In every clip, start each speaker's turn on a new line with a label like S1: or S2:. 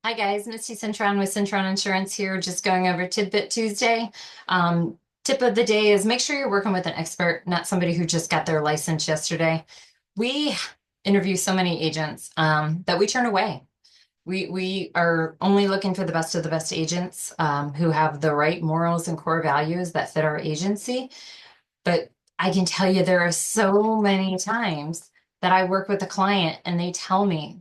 S1: Hi guys, Misty Cintron with Cintron Insurance here, just going over Tidbit Tuesday. Um, Tip of the day is make sure you're working with an expert, not somebody who just got their license yesterday. We interview so many agents that we turn away. We are only looking for the best of the best agents who have the right morals and core values that fit our agency. But I can tell you there are so many times that I work with a client and they tell me,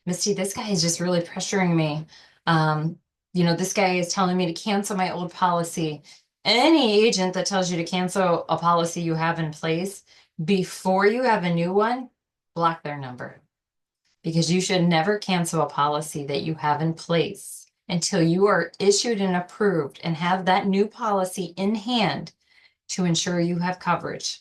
S1: Misty, this guy is just really pressuring me. Um, this guy is telling me to cancel my old policy. Any agent that tells you to cancel a policy you have in place before you have a new one, block their number because you should never cancel a policy that you have in place until you are issued and approved and have that new policy in hand to ensure you have coverage.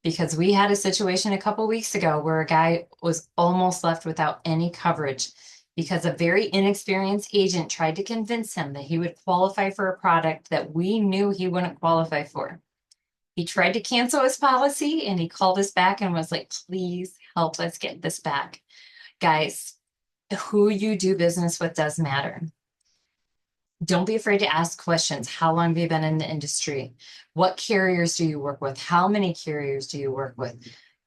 S1: Because we had a situation a couple weeks ago where a guy was almost left without any coverage because a very inexperienced agent tried to convince him that he would qualify for a product that we knew he wouldn't qualify for. He tried to cancel his policy and he called us back and was like, please help us get this back. Guys, who you do business with does matter. Don't be afraid to ask questions. How long have you been in the industry? What carriers do you work with? How many carriers do you work with?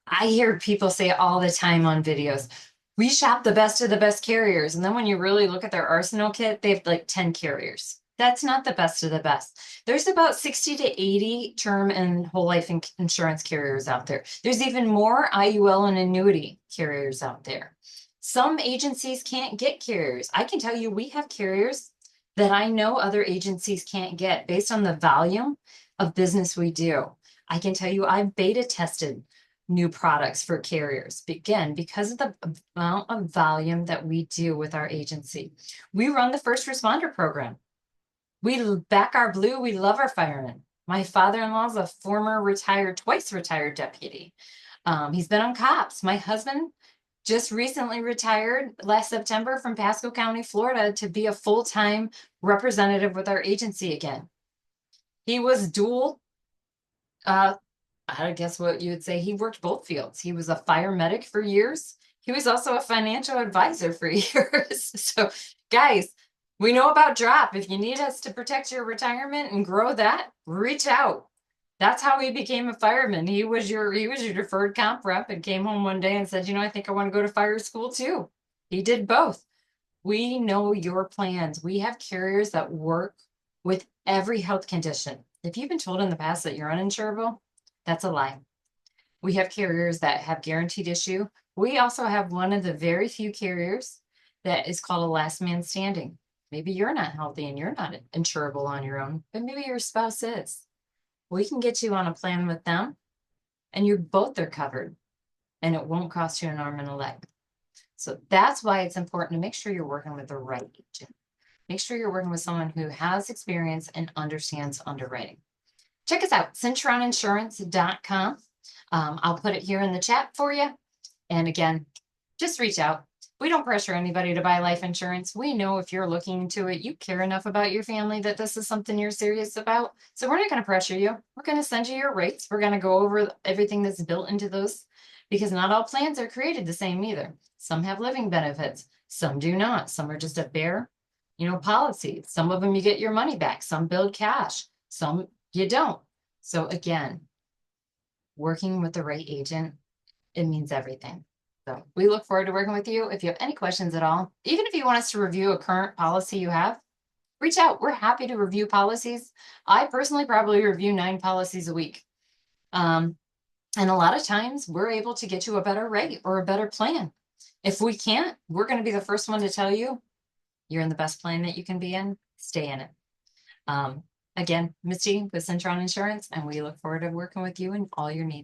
S1: I hear people say all the time on videos, we shop the best of the best carriers. And then when you really look at their arsenal kit, they have like 10 carriers. That's not the best of the best. There's about 60 to 80 term and whole life insurance carriers out there. There's even more IUL and annuity carriers out there. Some agencies can't get carriers. I can tell you we have carriers that I know other agencies can't get based on the volume of business we do. I can tell you I've beta tested new products for carriers. Again, because of the amount of volume that we do with our agency. We run the first responder program. We back our blue. We love our firemen. My father-in-law is a former twice retired deputy. He's been on cops. My husband just recently retired last September from Pasco County, Florida, to be a full-time representative with our agency again. He was dual, I guess what you would say, he worked both fields. He was a fire medic for years. He was also a financial advisor for years. So, guys, we know about drop. If you need us to protect your retirement and grow that, reach out. That's how he became a fireman. He was your deferred comp rep and came home one day and said, I think I want to go to fire school too. He did both. We know your plans. We have carriers that work with every health condition. If you've been told in the past that you're uninsurable, that's a lie. We have carriers that have guaranteed issue. We also have one of the very few carriers that is called a last man standing. Maybe you're not healthy and you're not insurable on your own, but maybe your spouse is. We can get you on a plan with them and you both are covered and it won't cost you an arm and a leg. So that's why it's important to make sure you're working with the right agent. Make sure you're working with someone who has experience and understands underwriting. Check us out, cintroninsurance.com. I'll put it here in the chat for you. And again, just reach out. We don't pressure anybody to buy life insurance. We know if you're looking into it, you care enough about your family that this is something you're serious about. So we're not going to pressure you. We're going to send you your rates. We're going to go over everything that's built into those because not all plans are created the same either. Some have living benefits. Some do not. Some are just a bare, policy. Some of them you get your money back. Some build cash. Some you don't. So again, working with the right agent, it means everything. So we look forward to working with you. If you have any questions at all, even if you want us to review a current policy you have, reach out. We're happy to review policies. I personally probably review 9 policies a week. And a lot of times we're able to get you a better rate or a better plan. If we can't, we're going to be the first one to tell you you're in the best plan that you can be in. Stay in it. Again, Misty with Cintron Insurance, and we look forward to working with you in all your needs.